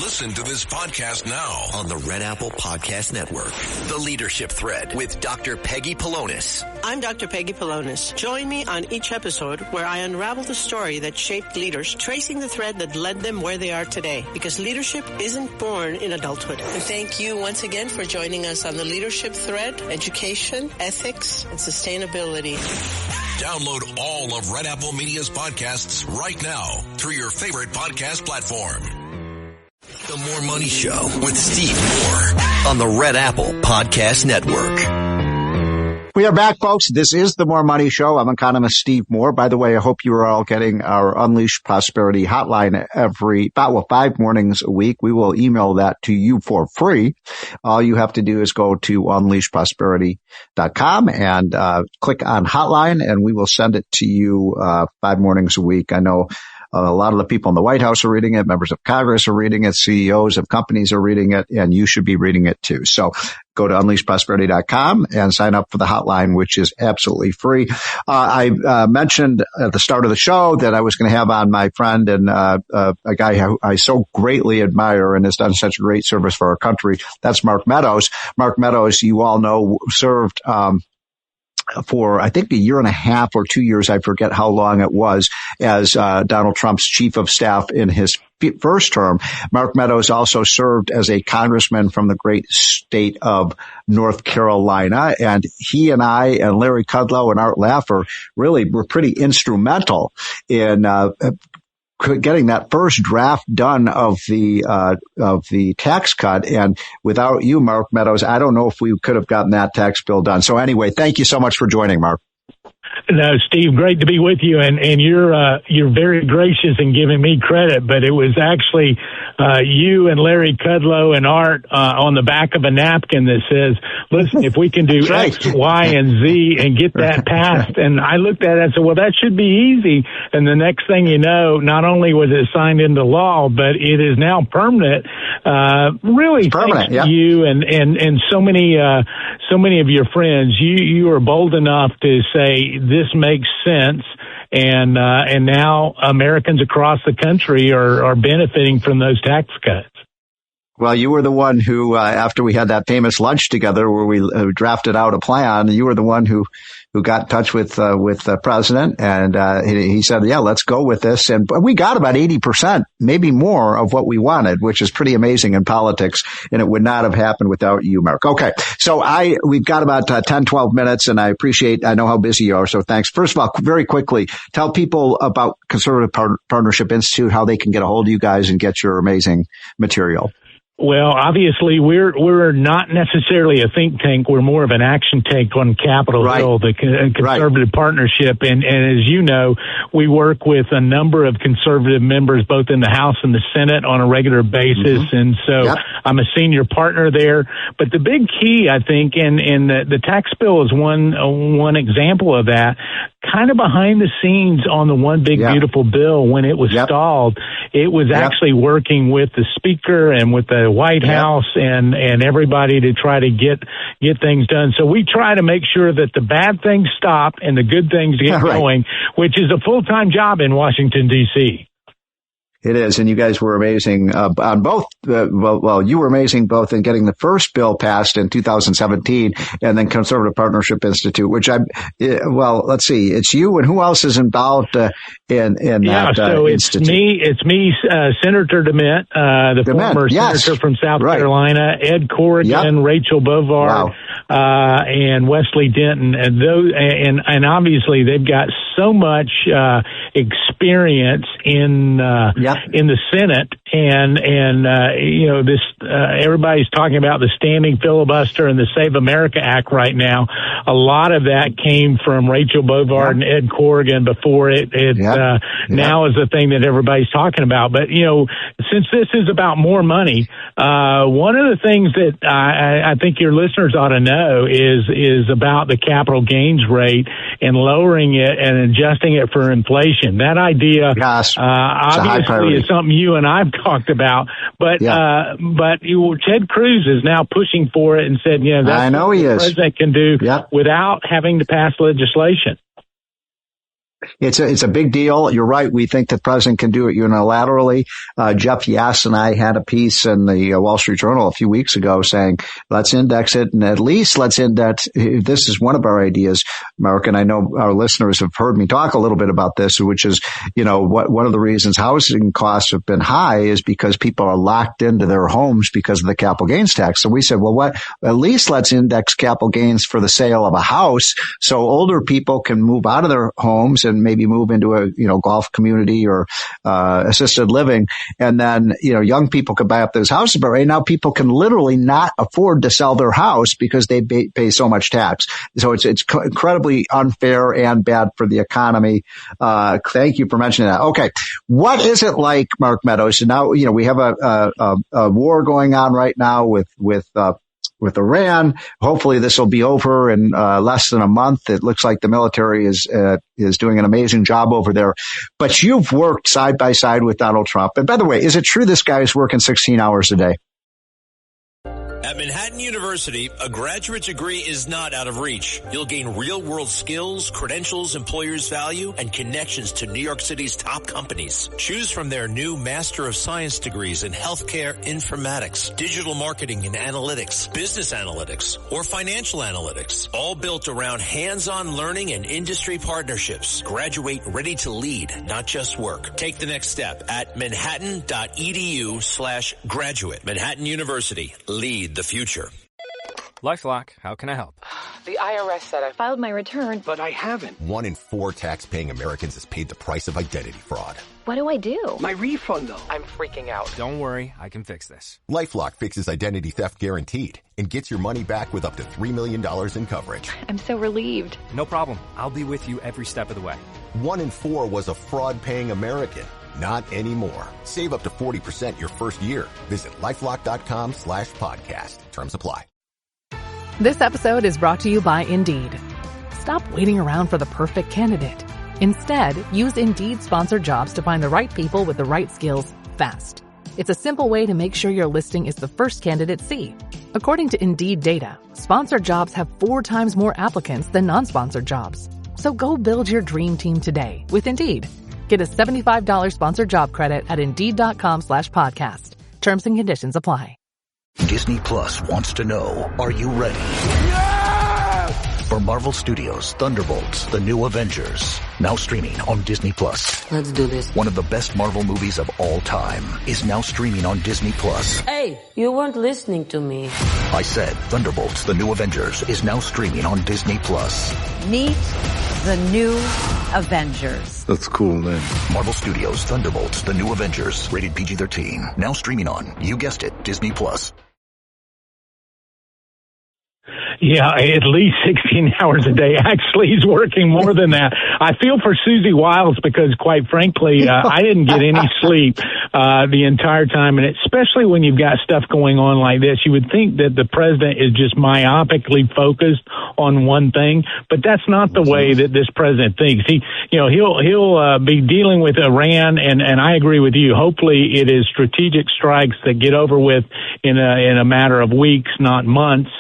Listen to this podcast now on the Red Apple Podcast Network. The Leadership Thread with Dr. Peggy Polonis. I'm Dr. Peggy Polonis. Join me on each episode where I unravel the story that shaped leaders, tracing the thread that led them where they are today. Because leadership isn't born in adulthood. And thank you once again for joining us on the Leadership Thread, education, ethics, and sustainability. Download all of Red Apple Media's podcasts right now through your favorite podcast platform. The More Money Show with Steve Moore on the Red Apple Podcast Network. We are back, folks. This is the More Money Show. I'm economist Steve Moore. By the way, I hope you are all getting our Unleash Prosperity hotline about 5 mornings a week. We will email that to you for free. All you have to do is go to unleashprosperity.com and click on hotline, and we will send it to you 5 mornings a week. I know a lot of the people in the White House are reading it. Members of Congress are reading it. CEOs of companies are reading it, and you should be reading it too. So go to unleashprosperity.com and sign up for the hotline, which is absolutely free. I mentioned at the start of the show that I was going to have on my friend and a guy who I so greatly admire and has done such great service for our country. That's Mark Meadows. Mark Meadows, you all know, served for I think a year and a half or 2 years, I forget how long it was, as Donald Trump's chief of staff in his first term. Mark Meadows also served as a congressman from the great state of North Carolina, and he and I and Larry Kudlow and Art Laffer really were pretty instrumental in getting that first draft done of the tax cut. And without you, Mark Meadows, I don't know if we could have gotten that tax bill done. So anyway, thank you so much for joining, Mark. No, Steve, great to be with you, and you're very gracious in giving me credit, but it was actually you and Larry Kudlow and Art on the back of a napkin that says, listen, if we can do X, Y, and Z and get that passed. And I looked at it and said, well, that should be easy. And the next thing you know, not only was it signed into law, but it is now permanent. Really, permanent, thanks to you and so many of your friends. You are bold enough to say this makes sense, and now Americans across the country are benefiting from those tax cuts. Well, you were the one who, after we had that famous lunch together where we drafted out a plan, you were the one who got in touch with the president, and he said, yeah, let's go with this. And we got about 80%, maybe more, of what we wanted, which is pretty amazing in politics. And it would not have happened without you, Mark. Okay. So we've got about 10, 12 minutes, and I know how busy you are. So thanks. First of all, very quickly, tell people about Conservative Partnership Institute, how they can get a hold of you guys and get your amazing material. Well, obviously, we're not necessarily a think tank. We're more of an action tank on Capitol Hill, the Conservative Partnership. And as you know, we work with a number of conservative members, both in the House and the Senate, on a regular basis. Mm-hmm. And so I'm a senior partner there. But the big key, I think, and the tax bill is one example of that. Kind of behind the scenes on the One Big Beautiful Bill, when it was stalled, it was actually working with the Speaker and with the White House and everybody to try to get things done. So we try to make sure that the bad things stop and the good things get going, which is a full-time job in Washington, D.C. It is, and you guys were amazing on both. You were amazing both in getting the first bill passed in 2017, and then Conservative Partnership Institute, which let's see, it's you and who else is involved in that so institute? It's me, Senator DeMint, the former senator from South Carolina, Ed Corrigan, Rachel Bovard, and Wesley Denton, and those, and obviously they've got so much experience in the Senate, and this everybody's talking about the standing filibuster and the Save America Act right now. A lot of that came from Rachel Bovard and Ed Corrigan before it now is the thing that everybody's talking about. But since this is about more money, one of the things that I think your listeners ought to know is about the capital gains rate and lowering it and adjusting it for inflation. That idea, obviously, is something you and I've talked about, but Ted Cruz is now pushing for it and said, that's what the president can do without having to pass legislation. It's a big deal. You're right. We think the president can do it unilaterally. Jeff Yass and I had a piece in the Wall Street Journal a few weeks ago saying, let's index it, and at least let's index. This is one of our ideas, Mark, and I know our listeners have heard me talk a little bit about this, which is, one of the reasons housing costs have been high is because people are locked into their homes because of the capital gains tax. So we said, at least let's index capital gains for the sale of a house so older people can move out of their homes and maybe move into a, golf community or, assisted living. And then, young people could buy up those houses. But right now people can literally not afford to sell their house because they pay so much tax. So it's incredibly unfair and bad for the economy. Thank you for mentioning that. Okay. What is it like, Mark Meadows? So now, we have a war going on right now with Iran. Hopefully this will be over in less than a month. It looks like the military is doing an amazing job over there. But you've worked side by side with Donald Trump. And by the way, is it true this guy is working 16 hours a day? At Manhattan University, a graduate degree is not out of reach. You'll gain real-world skills, credentials employers value, and connections to New York City's top companies. Choose from their new Master of Science degrees in healthcare informatics, digital marketing and analytics, business analytics, or financial analytics, all built around hands-on learning and industry partnerships. Graduate ready to lead, not just work. Take the next step at manhattan.edu/graduate. Manhattan University. Lead the future. LifeLock, how can I help? The IRS said I filed my return, but I haven't. 1 in 4 tax-paying Americans has paid the price of identity fraud. What do I do? My refund, though. I'm freaking out. Don't worry, I can fix this. LifeLock fixes identity theft guaranteed and gets your money back with up to $3 million in coverage. I'm so relieved. No problem. I'll be with you every step of the way. 1 in 4 was a fraud-paying American. Not anymore. Save up to 40% your first year. Visit LifeLock.com/podcast. Terms apply. This episode is brought to you by Indeed. Stop waiting around for the perfect candidate. Instead, use Indeed sponsored jobs to find the right people with the right skills fast. It's a simple way to make sure your listing is the first candidates see. According to Indeed data, sponsored jobs have 4 times more applicants than non-sponsored jobs. So go build your dream team today with Indeed. Get a $75 sponsored job credit at Indeed.com/podcast. Terms and conditions apply. Disney Plus wants to know, are you ready? For Marvel Studios' Thunderbolts, The New Avengers. Now streaming on Disney Plus. Let's do this. One of the best Marvel movies of all time is now streaming on Disney Plus. Hey, you weren't listening to me. I said Thunderbolts, The New Avengers is now streaming on Disney Plus. Meet the New Avengers. That's cool name. Marvel Studios' Thunderbolts, The New Avengers. Rated PG-13. Now streaming on, you guessed it, Disney Plus. Yeah, at least 16 hours a day. Actually, he's working more than that. I feel for Susie Wiles because, quite frankly, I didn't get any sleep the entire time. And especially when you've got stuff going on like this, you would think that the president is just myopically focused on one thing. But that's not the way that this president thinks. He'll be dealing with Iran, and I agree with you. Hopefully, it is strategic strikes that get over with in a matter of weeks, not months.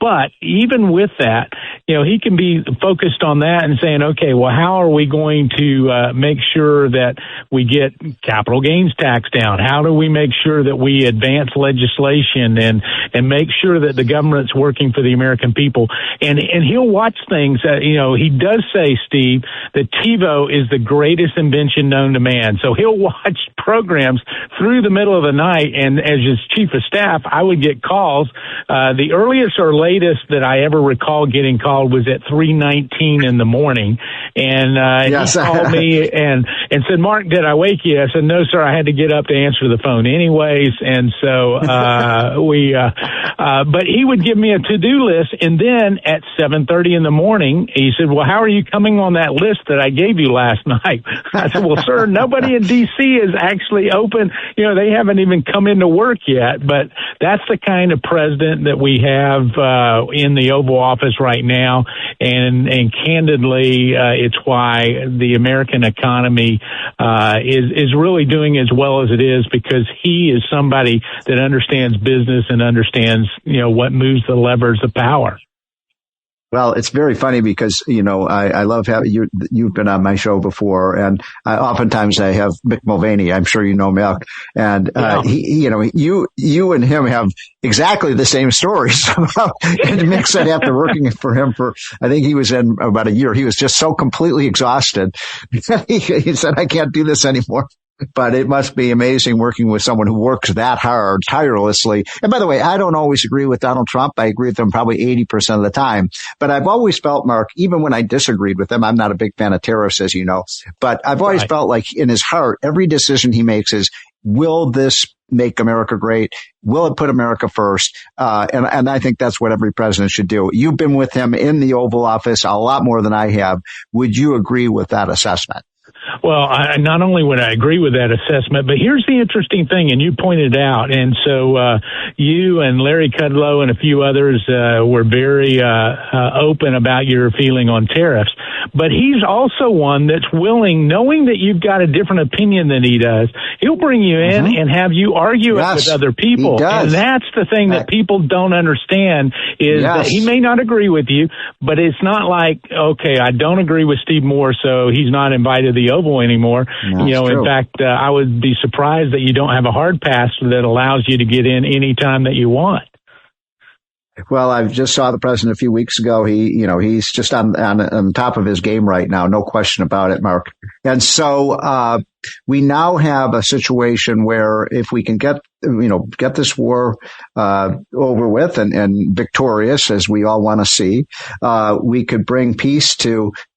But even with that, he can be focused on that and saying, okay, well, how are we going to make sure that we get capital gains tax down? How do we make sure that we advance legislation and make sure that the government's working for the American people? And he'll watch things. He does say, Steve, that TiVo is the greatest invention known to man. So he'll watch programs through the middle of the night. And as his chief of staff, I would get calls. The earliest or latest that I ever recall getting called was at 3:19 in the morning. And yes. He called me and said, Mark, did I wake you? I said, no, sir, I had to get up to answer the phone anyways. And so but he would give me a to-do list. And then at 7:30 in the morning, he said, well, how are you coming on that list that I gave you last night? I said, well, sir, nobody in D.C. is actually open. They haven't even come into work yet. But that's the kind of president that we have in the Oval Office right now, and candidly, it's why the American economy is really doing as well as it is, because he is somebody that understands business and understands what moves the levers of power. Well, it's very funny because, I love having you've been on my show before, and oftentimes I have Mick Mulvaney. I'm sure you know Mick, and you and him have exactly the same stories. And Mick said after working for him I think he was in about a year, he was just so completely exhausted. He said, I can't do this anymore. But it must be amazing working with someone who works that hard, tirelessly. And by the way, I don't always agree with Donald Trump. I agree with him probably 80% of the time. But I've always felt, Mark, even when I disagreed with him, I'm not a big fan of tariffs, as you know, but I've always felt like in his heart, every decision he makes is, will this make America great? Will it put America first? And I think that's what every president should do. You've been with him in the Oval Office a lot more than I have. Would you agree with that assessment? Well, not only would I agree with that assessment, but here's the interesting thing, and you pointed out, and so you and Larry Kudlow and a few others were very open about your feeling on tariffs. But he's also one that's willing, knowing that you've got a different opinion than he does, he'll bring you in and have you argue it with other people. And that's the thing that people don't understand is that he may not agree with you, but it's not like, okay, I don't agree with Steve Moore, so he's not invited to the Oval anymore. In fact, I would be surprised that you don't have a hard pass that allows you to get in any time that you want. Well, I just saw the president a few weeks ago. He's just on top of his game right now. No question about it, Mark. And so, we now have a situation where if we can get this war, over with and victorious, as we all want to see, we could bring peace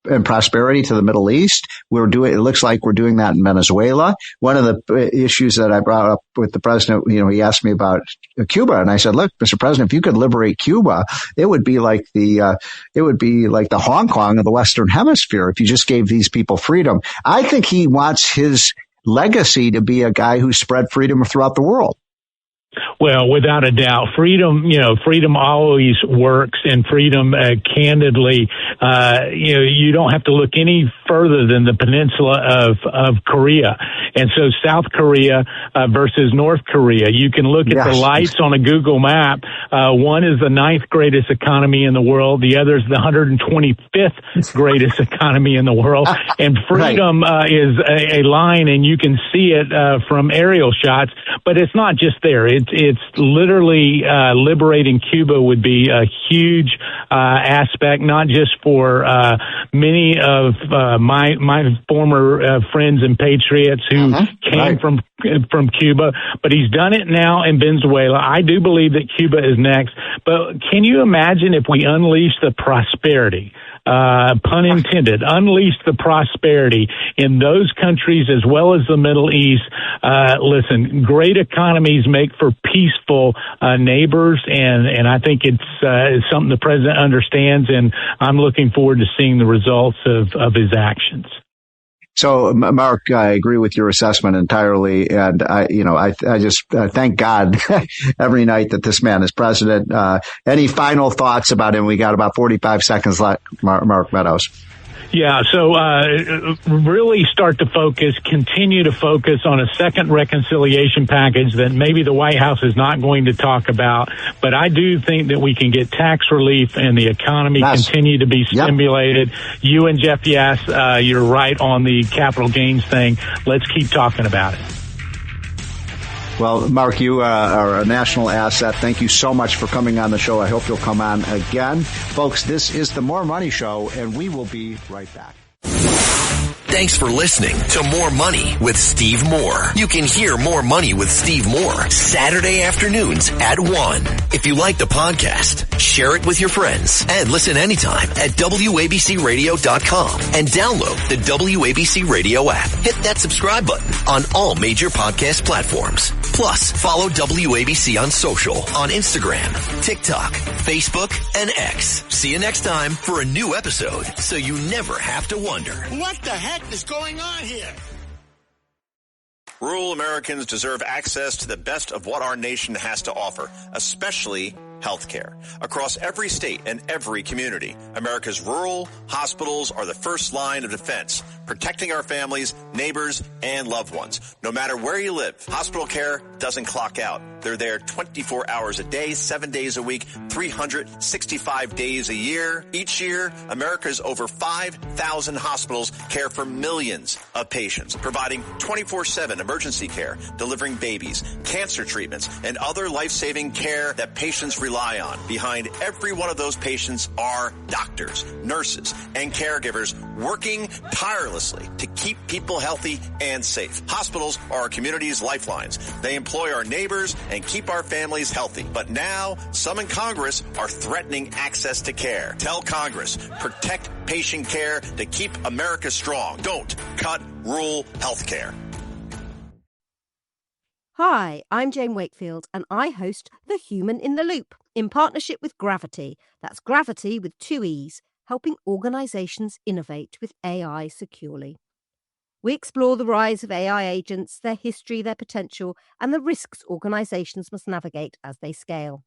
and prosperity to the Middle East. It looks like we're doing that in Venezuela. One of the issues that I brought up with the president, he asked me about Cuba, and I said, look, Mr. President, if you could liberate Cuba, it would be like the Hong Kong of the Western Hemisphere if you just gave these people freedom. I think he wants his legacy to be a guy who spread freedom throughout the world. Well, without a doubt, freedom always works, and freedom, candidly, you don't have to look any further than the peninsula of Korea. And so South Korea, versus North Korea, you can look at the lights on a Google map. One is the 9th greatest economy in the world. The other is the 125th greatest economy in the world. And freedom, is a line, and you can see it, from aerial shots, but it's not just there. It's literally liberating Cuba would be a huge aspect, not just for many of my former friends and patriots who came from Cuba, but he's done it now in Venezuela. I do believe that Cuba is next, but can you imagine if we unleash the prosperity? Pun intended, unleash the prosperity in those countries as well as the Middle East. Listen, great economies make for peaceful neighbors, and I think it's something the president understands, and I'm looking forward to seeing the results of his actions. So, Mark, I agree with your assessment entirely, and I just thank God every night that this man is president. Any final thoughts about him? We got about 45 seconds left, Mark Meadows. Yeah, so really start to continue to focus on a second reconciliation package that maybe the White House is not going to talk about, but I do think that we can get tax relief and the economy continue to be stimulated. You and Jeff, you're right on the capital gains thing. Let's keep talking about it. Well, Mark, you are a national asset. Thank you so much for coming on the show. I hope you'll come on again. Folks, this is the More Money Show, and we will be right back. Thanks for listening to More Money with Steve Moore. You can hear More Money with Steve Moore Saturday afternoons at 1. If you like the podcast, share it with your friends and listen anytime at WABCRadio.com and download the WABC Radio app. Hit that subscribe button on all major podcast platforms. Plus, follow WABC on social on Instagram, TikTok, Facebook, and X. See you next time for a new episode so you never have to wonder, what the heck is going on here? Rural Americans deserve access to the best of what our nation has to offer, especially healthcare. Across every state and every community, America's rural hospitals are the first line of defense, protecting our families, neighbors, and loved ones. No matter where you live, hospital care doesn't clock out. They're there 24 hours a day, 7 days a week, 365 days a year. Each year, America's over 5,000 hospitals care for millions of patients, providing 24/7 emergency care, delivering babies, cancer treatments, and other life-saving care that patients rely on. Behind every one of those patients are doctors, nurses, and caregivers working tirelessly to keep people healthy and safe. Hospitals are our community's lifelines. They employ our neighbors and keep our families healthy. But now, some in Congress are threatening access to care. Tell Congress, protect patient care to keep America strong. Don't cut rural health care. Hi, I'm Jane Wakefield, and I host The Human in the Loop in partnership with Gravity. That's Gravity with 2 E's, helping organisations innovate with AI securely. We explore the rise of AI agents, their history, their potential, and the risks organisations must navigate as they scale.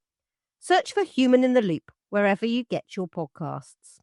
Search for Human in the Loop wherever you get your podcasts.